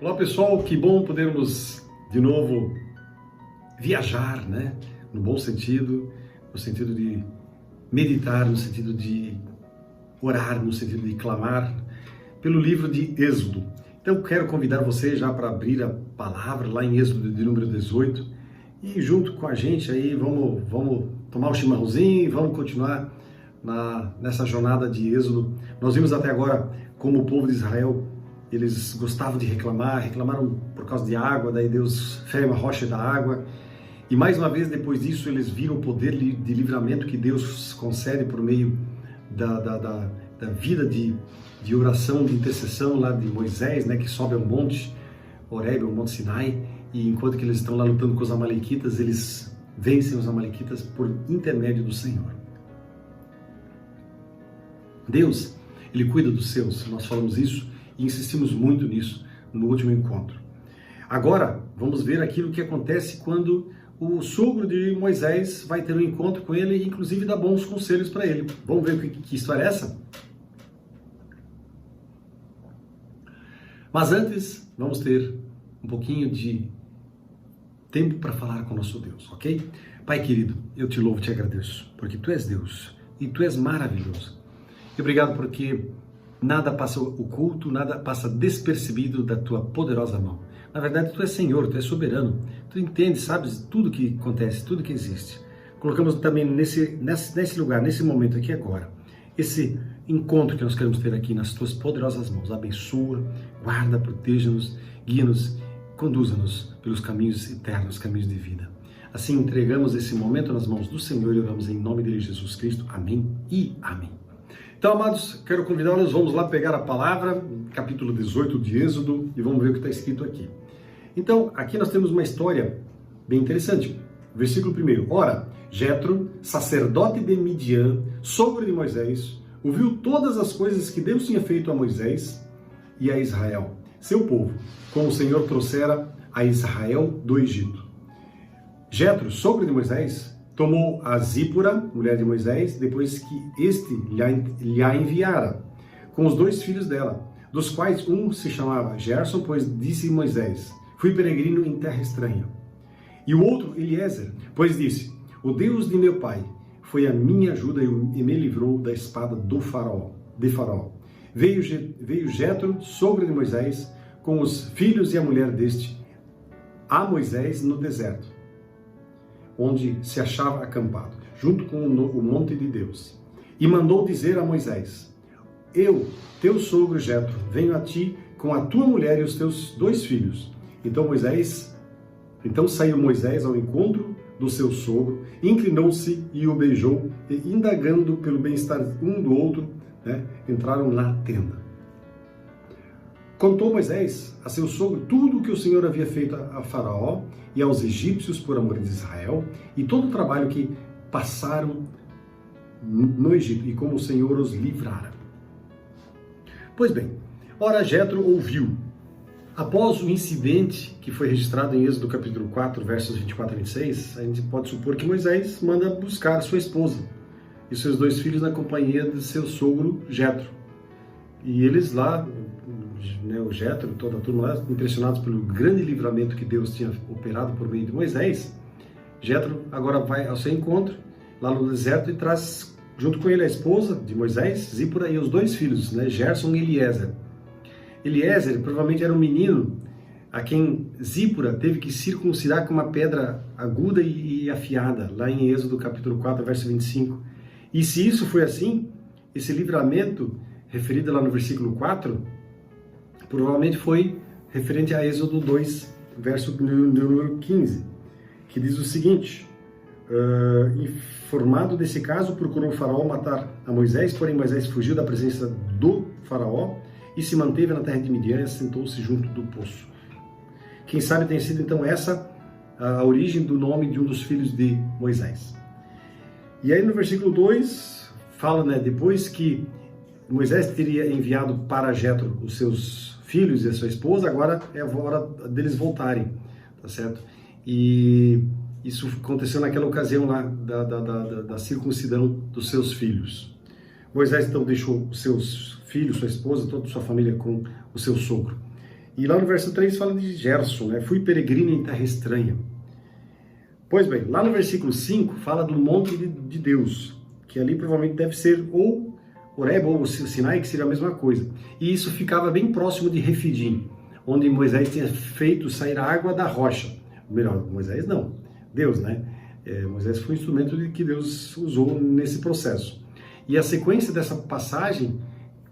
Olá pessoal, que bom podermos de novo viajar, né? No bom sentido, no sentido de meditar, no sentido de orar, no sentido de clamar pelo livro de Êxodo. Então quero convidar você já para abrir a palavra lá em Êxodo de número 18 e junto com a gente aí vamos tomar um chimarrãozinho e vamos continuar nessa jornada de Êxodo. Nós vimos até agora como o povo de Israel eles gostavam de reclamaram por causa de água, daí Deus fere uma rocha da água. E mais uma vez, depois disso, eles viram o poder de livramento que Deus concede por meio da vida de oração, de intercessão lá de Moisés, né, que sobe ao monte Horebe, ao monte Sinai, e enquanto que eles estão lá lutando com os amalequitas, eles vencem os amalequitas por intermédio do Senhor. Deus, Ele cuida dos seus, nós falamos isso, e insistimos muito nisso no último encontro. Agora, vamos ver aquilo que acontece quando o sogro de Moisés vai ter um encontro com ele e inclusive dá bons conselhos para ele. Vamos ver que história é essa? Mas antes, vamos ter um pouquinho de tempo para falar com o nosso Deus, ok? Pai querido, eu te louvo e te agradeço, porque Tu és Deus e Tu és maravilhoso. E obrigado porque nada passa oculto, nada passa despercebido da Tua poderosa mão. Na verdade, Tu és Senhor, Tu és soberano. Tu entendes, sabes tudo que acontece, tudo que existe. Colocamos também nesse lugar, nesse momento aqui agora, esse encontro que nós queremos ter aqui nas Tuas poderosas mãos. Abençoa, guarda, proteja-nos, guia-nos, conduza-nos pelos caminhos eternos, caminhos de vida. Assim, entregamos esse momento nas mãos do Senhor e oramos em nome de Jesus Cristo. Amém e amém. Então, amados, quero convidá-los, vamos lá pegar a palavra, capítulo 18 de Êxodo, e vamos ver o que está escrito aqui. Então, aqui nós temos uma história bem interessante. Versículo 1. Ora, Jetro, sacerdote de Midian, sogro de Moisés, ouviu todas as coisas que Deus tinha feito a Moisés e a Israel, seu povo, como o Senhor trouxera a Israel do Egito. Jetro, sogro de Moisés, tomou a Zípora, mulher de Moisés, depois que este lhe a enviara, com os 2 filhos dela, dos quais um se chamava Gerson, pois disse Moisés: fui peregrino em terra estranha. E o outro, Eliezer, pois disse: o Deus de meu pai foi a minha ajuda e me livrou da espada de Faraó. Veio Jetro, sogro de Moisés, com os filhos e a mulher deste, a Moisés no deserto, onde se achava acampado, junto com o monte de Deus. E mandou dizer a Moisés: eu, teu sogro Jetro, venho a ti com a tua mulher e os teus 2 filhos. Então saiu Moisés ao encontro do seu sogro, inclinou-se e o beijou, e indagando pelo bem-estar um do outro, entraram na tenda. Contou Moisés a seu sogro tudo o que o Senhor havia feito a Faraó e aos egípcios por amor de Israel, e todo o trabalho que passaram no Egito, e como o Senhor os livrara. Pois bem, ora Jetro ouviu. Após o incidente que foi registrado em Êxodo capítulo 4, versos 24 a 26, a gente pode supor que Moisés manda buscar sua esposa e seus 2 filhos na companhia de seu sogro Jetro. E eles lá, o Jetro, toda a turma lá, impressionados pelo grande livramento que Deus tinha operado por meio de Moisés, Jetro agora vai ao seu encontro lá no deserto e traz junto com ele a esposa de Moisés, Zípora, e os 2 filhos, Gerson e Eliezer. Eliezer provavelmente era um menino a quem Zípora teve que circuncidar com uma pedra aguda e afiada, lá em Êxodo capítulo 4, verso 25. E se isso foi assim, esse livramento referido lá no versículo 4, provavelmente foi referente a Êxodo 2, verso número 15, que diz o seguinte: informado desse caso, procurou o Faraó matar a Moisés, porém Moisés fugiu da presença do Faraó e se manteve na terra de Midian e assentou-se junto do poço. Quem sabe tenha sido então essa a origem do nome de um dos filhos de Moisés. E aí no versículo 2 fala, depois que Moisés teria enviado para Jetro os seus filhos e a sua esposa, agora é a hora deles voltarem, tá certo? E isso aconteceu naquela ocasião lá da circuncisão dos seus filhos. Moisés então deixou seus filhos, sua esposa, toda a sua família com o seu sogro. E lá no verso 3 fala de Gerson, né? Fui peregrino em terra estranha. Pois bem, lá no versículo 5 fala do monte de Deus, que ali provavelmente deve ser ou Horebe ou Sinai, que seria a mesma coisa. E isso ficava bem próximo de Refidim, onde Moisés tinha feito sair a água da rocha. Melhor, Moisés não, Deus, né? Moisés foi um instrumento que Deus usou nesse processo. E a sequência dessa passagem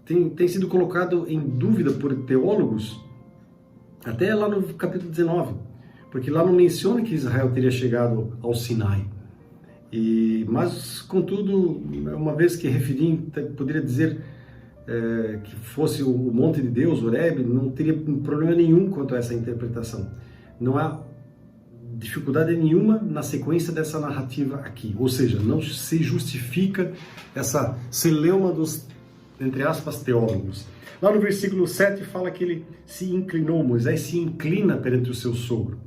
tem sido colocado em dúvida por teólogos, até lá no capítulo 19, porque lá não menciona que Israel teria chegado ao Sinai. Mas, contudo, uma vez que Refidim poderia dizer que fosse o monte de Deus, Horebe, não teria problema nenhum quanto a essa interpretação. Não há dificuldade nenhuma na sequência dessa narrativa aqui. Ou seja, não se justifica essa celeuma dos, entre aspas, teólogos. Lá no versículo 7 fala que ele se inclinou, Moisés se inclina perante o seu sogro.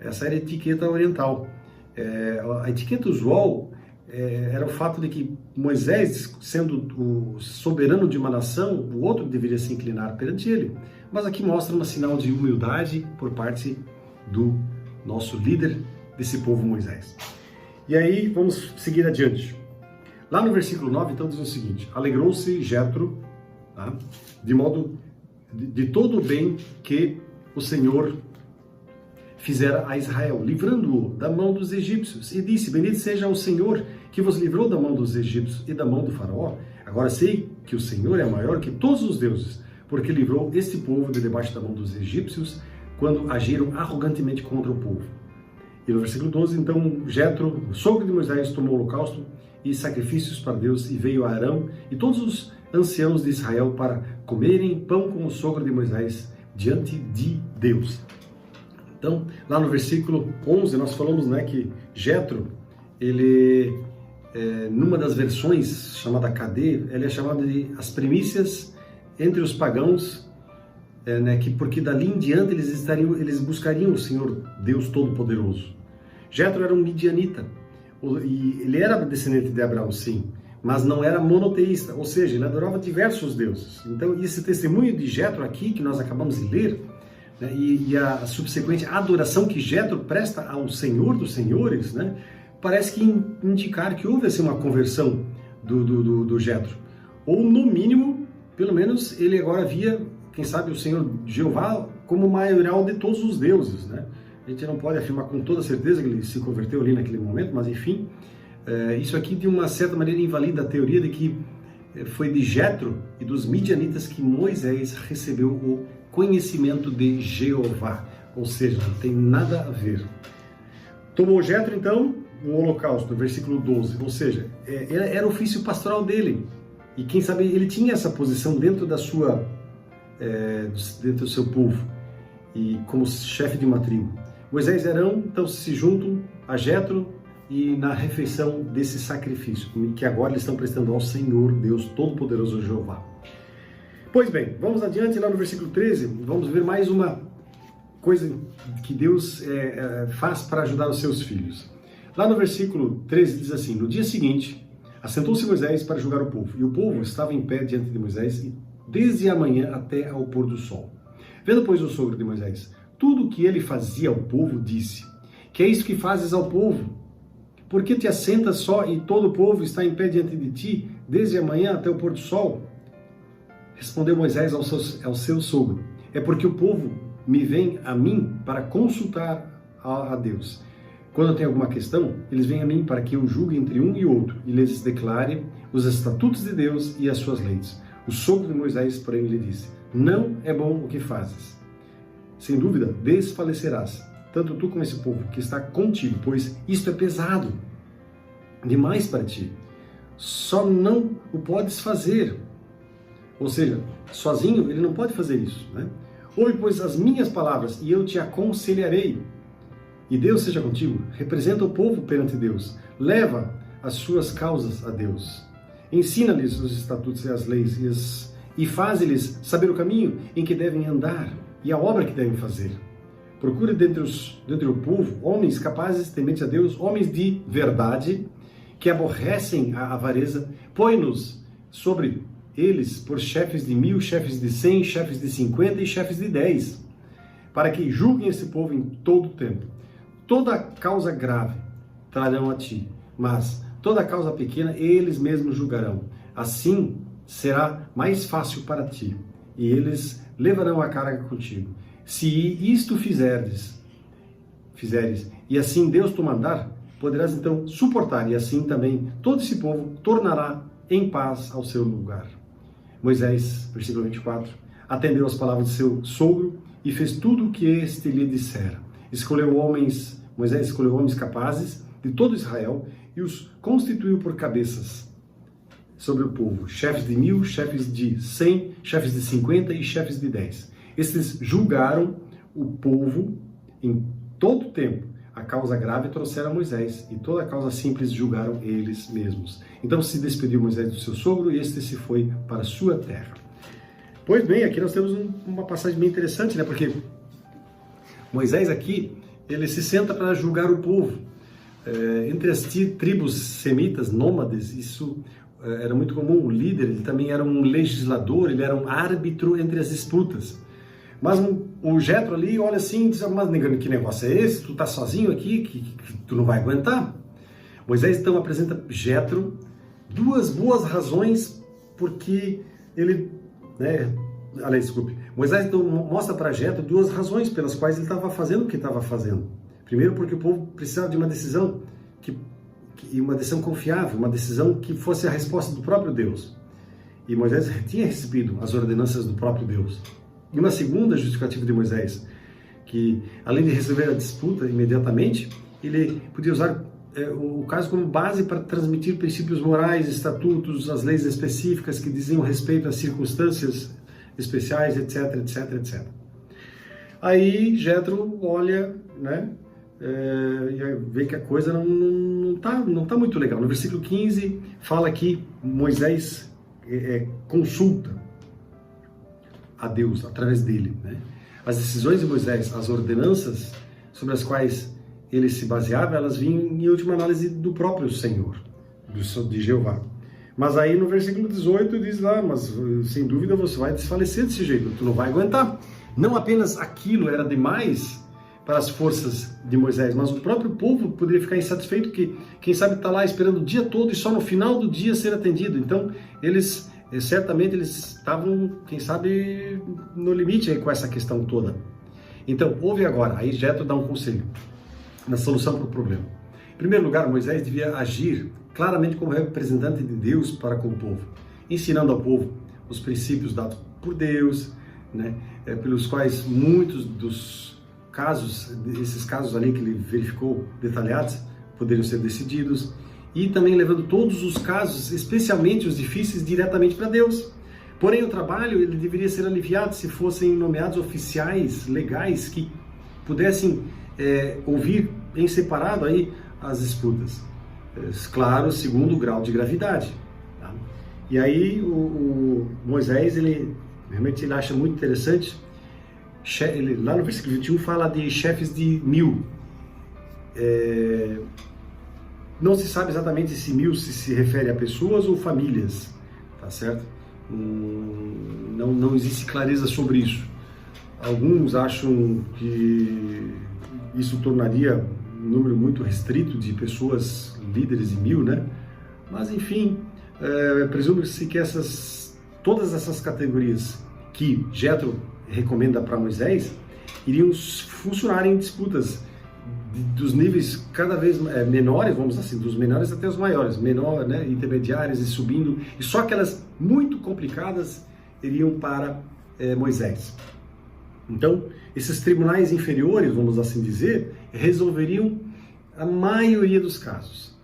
Essa era a etiqueta oriental. A etiqueta usual era o fato de que Moisés, sendo o soberano de uma nação, o outro deveria se inclinar perante ele. Mas aqui mostra um sinal de humildade por parte do nosso líder desse povo, Moisés. E aí, vamos seguir adiante. Lá no versículo 9, então, diz o seguinte: alegrou-se Jetro, tá? de todo o bem que o Senhor fizera a Israel, livrando-o da mão dos egípcios, e disse: bendito seja o Senhor que vos livrou da mão dos egípcios e da mão do faraó. Agora sei que o Senhor é maior que todos os deuses, porque livrou este povo de debaixo da mão dos egípcios, quando agiram arrogantemente contra o povo. E no versículo 12, então, Jetro, sogro de Moisés, tomou o holocausto e sacrifícios para Deus, e veio a Arão e todos os anciãos de Israel para comerem pão com o sogro de Moisés diante de Deus. Então, lá no versículo 11, nós falamos, né, que Jetro, ele, numa das versões chamada KD, ele é chamado de as primícias entre os pagãos, porque dali em diante eles buscariam o Senhor Deus Todo-Poderoso. Jetro era um midianita, e ele era descendente de Abraão, sim, mas não era monoteísta, ou seja, ele adorava diversos deuses. Então, esse testemunho de Jetro aqui, que nós acabamos de ler, né, e a subsequente adoração que Jetro presta ao Senhor dos Senhores, né, parece que indicar que houve assim, uma conversão do Jetro. Ou, no mínimo, pelo menos, ele agora via, quem sabe, o Senhor Jeová como o maioral de todos os deuses, né? A gente não pode afirmar com toda certeza que ele se converteu ali naquele momento, mas enfim, isso aqui de uma certa maneira invalida a teoria de que foi de Jetro e dos midianitas que Moisés recebeu o conhecimento de Jeová, ou seja, não tem nada a ver. Tomou Jetro, então, o holocausto, versículo 12, ou seja, era o ofício pastoral dele, e quem sabe ele tinha essa posição dentro da sua dentro do seu povo, e como chefe de uma tribo. Moisés e Arão, então, se juntam a Jetro e na refeição desse sacrifício, que agora eles estão prestando ao Senhor, Deus Todo-Poderoso Jeová. Pois bem, vamos adiante lá no versículo 13, vamos ver mais uma coisa que Deus faz para ajudar os seus filhos. Lá no versículo 13 diz assim: no dia seguinte, assentou-se Moisés para julgar o povo, e o povo estava em pé diante de Moisés, desde a manhã até ao pôr do sol. Vendo, pois, o sogro de Moisés tudo o que ele fazia ao povo, disse: que é isso que fazes ao povo? Por que te assentas só e todo o povo está em pé diante de ti, desde a manhã até o pôr do sol? Respondeu Moisés ao seu sogro: é porque o povo me vem a mim para consultar a Deus. Quando tem alguma questão, eles vêm a mim para que eu julgue entre um e outro e lhes declare os estatutos de Deus e as suas leis. O sogro de Moisés, porém, lhe disse: não é bom o que fazes. Sem dúvida, desfalecerás, tanto tu como esse povo que está contigo, pois isto é pesado demais para ti. Só não o podes fazer. Ou seja, sozinho ele não pode fazer isso, né? Ouve, pois, as minhas palavras e eu te aconselharei. E Deus seja contigo. Representa o povo perante Deus. Leva as suas causas a Deus. Ensina-lhes os estatutos e as leis e faz-lhes saber o caminho em que devem andar e a obra que devem fazer. Procure dentre o povo homens capazes, tementes a Deus, homens de verdade, que aborrecem a avareza. Põe-nos sobre eles por chefes de 1000, chefes de 100, chefes de 50 e chefes de 10, para que julguem esse povo em todo o tempo. Toda causa grave trarão a ti, mas toda causa pequena eles mesmos julgarão. Assim será mais fácil para ti, e eles levarão a carga contigo. Se isto fizeres, e assim Deus te mandar, poderás então suportar, e assim também todo esse povo tornará em paz ao seu lugar. Moisés, versículo 24, atendeu às palavras de seu sogro e fez tudo o que este lhe dissera. Moisés escolheu homens capazes de todo Israel e os constituiu por cabeças sobre o povo, chefes de 1000, chefes de 100, chefes de 50 e chefes de 10. Estes julgaram o povo em todo o tempo. A causa grave trouxeram a Moisés, e toda a causa simples julgaram eles mesmos. Então se despediu Moisés do seu sogro, e este se foi para a sua terra. Pois bem, aqui nós temos uma passagem bem interessante, né? Porque Moisés aqui, ele se senta para julgar o povo. Entre as tribos semitas, nômades, isso era muito comum. O líder, ele também era um legislador, ele era um árbitro entre as disputas. Mas o Jetro ali olha assim e diz, mas que negócio é esse? Tu tá sozinho aqui, que tu não vai aguentar? Moisés então apresenta Jetro duas boas razões porque ele, Moisés então mostra para Jetro duas razões pelas quais ele estava fazendo o que estava fazendo. Primeiro, porque o povo precisava de uma decisão e uma decisão confiável, uma decisão que fosse a resposta do próprio Deus. E Moisés tinha recebido as ordenanças do próprio Deus. E uma segunda justificativa de Moisés, que além de resolver a disputa imediatamente, ele podia usar o caso como base para transmitir princípios morais, estatutos, as leis específicas que diziam respeito às circunstâncias especiais, etc, etc, etc. Aí Jetro olha, e vê que a coisa não tá muito legal. No versículo 15 fala que Moisés consulta a Deus através dele, As decisões de Moisés, as ordenanças sobre as quais ele se baseava, elas vinham em última análise do próprio Senhor, de Jeová. Mas aí no versículo 18 diz lá, mas sem dúvida você vai desfalecer desse jeito, tu não vai aguentar. Não apenas aquilo era demais para as forças de Moisés, mas o próprio povo poderia ficar insatisfeito, que quem sabe está lá esperando o dia todo e só no final do dia ser atendido. Então certamente eles estavam, quem sabe, no limite aí com essa questão toda. Então, ouve agora, aí Jetro dá um conselho na solução para o problema. Em primeiro lugar, Moisés devia agir claramente como representante de Deus para com o povo, ensinando ao povo os princípios dados por Deus, pelos quais muitos dos casos, esses casos ali que ele verificou detalhados, poderiam ser decididos, e também levando todos os casos, especialmente os difíceis, diretamente para Deus. Porém, o trabalho ele deveria ser aliviado se fossem nomeados oficiais legais que pudessem ouvir em separado aí as disputas. Claro, segundo o grau de gravidade. Tá? E aí o Moisés, realmente ele acha muito interessante, lá no versículo 21 fala de chefes de 1000. Não se sabe exatamente se 1000 se refere a pessoas ou famílias, tá certo? Não existe clareza sobre isso. Alguns acham que isso tornaria um número muito restrito de pessoas líderes de 1000, Mas enfim, presume-se que todas essas categorias que Jetro recomenda para Moisés iriam funcionar em disputas dos níveis cada vez menores, vamos dizer assim, dos menores até os maiores, intermediários e subindo, e só aquelas muito complicadas iriam para Moisés. Então, esses tribunais inferiores, vamos assim dizer, resolveriam a maioria dos casos.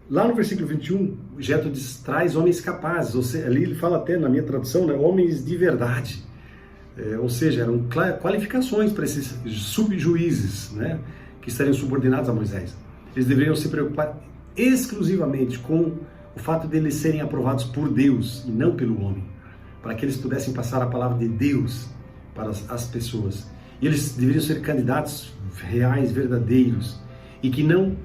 Lá no versículo 21, Jetro traz homens capazes, ou seja, ali ele fala até, na minha tradução, homens de verdade. Ou seja, eram qualificações para esses subjuízes, que estariam subordinados a Moisés. Eles deveriam se preocupar exclusivamente com o fato de eles serem aprovados por Deus e não pelo homem, para que eles pudessem passar a palavra de Deus para as pessoas. E eles deveriam ser candidatos reais, verdadeiros, e que não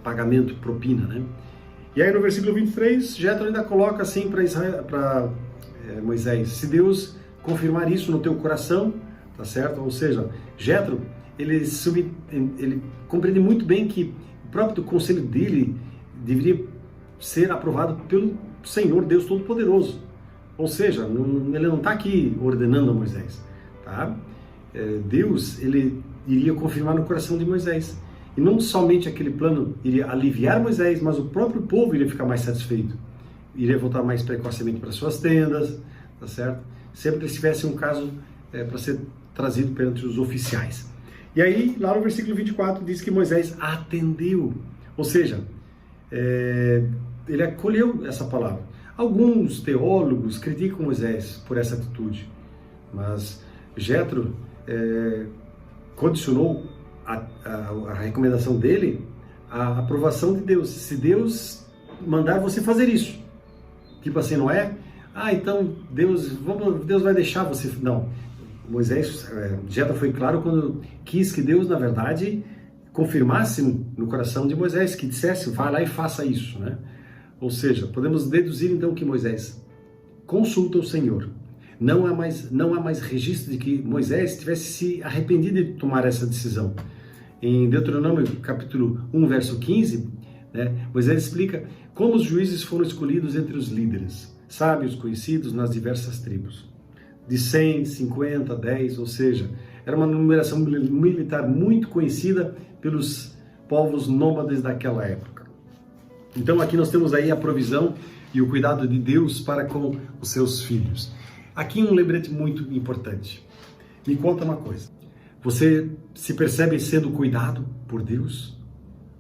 pagamento, propina, né? E aí no versículo 23, Jetro ainda coloca assim para Moisés: se Deus confirmar isso no teu coração, tá certo? Ou seja, Jetro, ele compreende muito bem que o próprio conselho dele deveria ser aprovado pelo Senhor Deus Todo-Poderoso. Ou seja, ele não está aqui ordenando a Moisés, tá? Deus, ele iria confirmar no coração de Moisés. E não somente aquele plano iria aliviar Moisés, mas o próprio povo iria ficar mais satisfeito. Iria voltar mais precocemente para suas tendas, tá certo? Sempre que eles tivessem um caso para ser trazido perante os oficiais. E aí, lá no versículo 24, diz que Moisés atendeu. Ou seja, ele acolheu essa palavra. Alguns teólogos criticam Moisés por essa atitude, mas Jetro condicionou a recomendação dele à aprovação de Deus. Se Deus mandar você fazer isso, tipo assim, não é? Então Deus vai deixar você. Não. Jetro foi claro quando quis que Deus, na verdade, confirmasse no coração de Moisés, que dissesse, vai lá e faça isso, né? Ou seja, podemos deduzir então que Moisés consulta o Senhor. Não há mais registro de que Moisés tivesse se arrependido de tomar essa decisão. Em Deuteronômio capítulo 1, verso 15, né, Moisés explica como os juízes foram escolhidos entre os líderes, sábios conhecidos nas diversas tribos. De 100, 50, 10, ou seja, era uma numeração militar muito conhecida pelos povos nômades daquela época. Então aqui nós temos aí a provisão e o cuidado de Deus para com os seus filhos. Aqui um lembrete muito importante. Me conta uma coisa. Você se percebe sendo cuidado por Deus?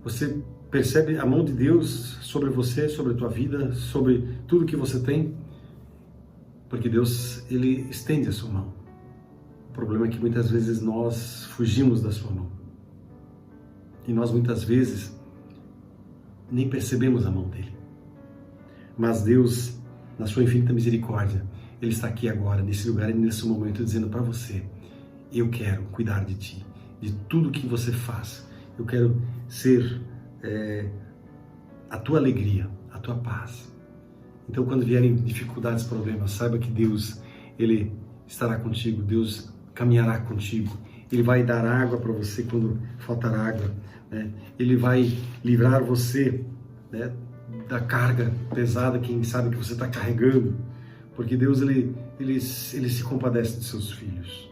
Você percebe a mão de Deus sobre você, sobre a tua vida, sobre tudo que você tem? Porque Deus, ele estende a sua mão. O problema é que muitas vezes nós fugimos da sua mão. E nós muitas vezes nem percebemos a mão dele. Mas Deus, na sua infinita misericórdia, ele está aqui agora, nesse lugar e nesse momento, dizendo para você: eu quero cuidar de ti, de tudo que você faz. Eu quero ser a tua alegria, a tua paz. Então, quando vierem dificuldades, problemas, saiba que Deus, ele estará contigo. Deus caminhará contigo. Ele vai dar água para você quando faltar água, né? Ele vai livrar você, né, da carga pesada, quem sabe que você está carregando. Porque Deus, ele se compadece de seus filhos.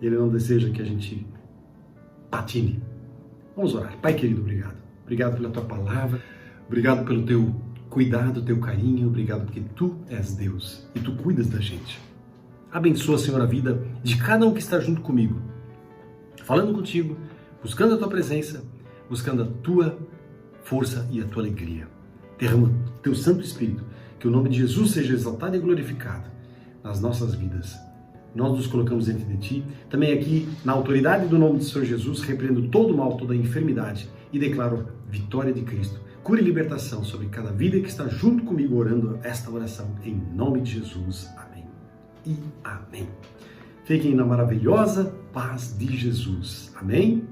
Ele não deseja que a gente patine. Vamos orar. Pai querido, obrigado. Obrigado pela tua palavra. Obrigado pelo teu cuidado, teu carinho. Obrigado porque tu és Deus e tu cuidas da gente. Abençoa, Senhor, a vida de cada um que está junto comigo, falando contigo, buscando a tua presença, buscando a tua força e a tua alegria. Derrama teu Santo Espírito, que o nome de Jesus seja exaltado e glorificado nas nossas vidas. Nós nos colocamos diante de ti, também aqui na autoridade do nome de Senhor Jesus, repreendo todo o mal, toda a enfermidade e declaro vitória de Cristo, cura e libertação sobre cada vida que está junto comigo orando esta oração, em nome de Jesus. Amém e amém. Fiquem na maravilhosa paz de Jesus. Amém?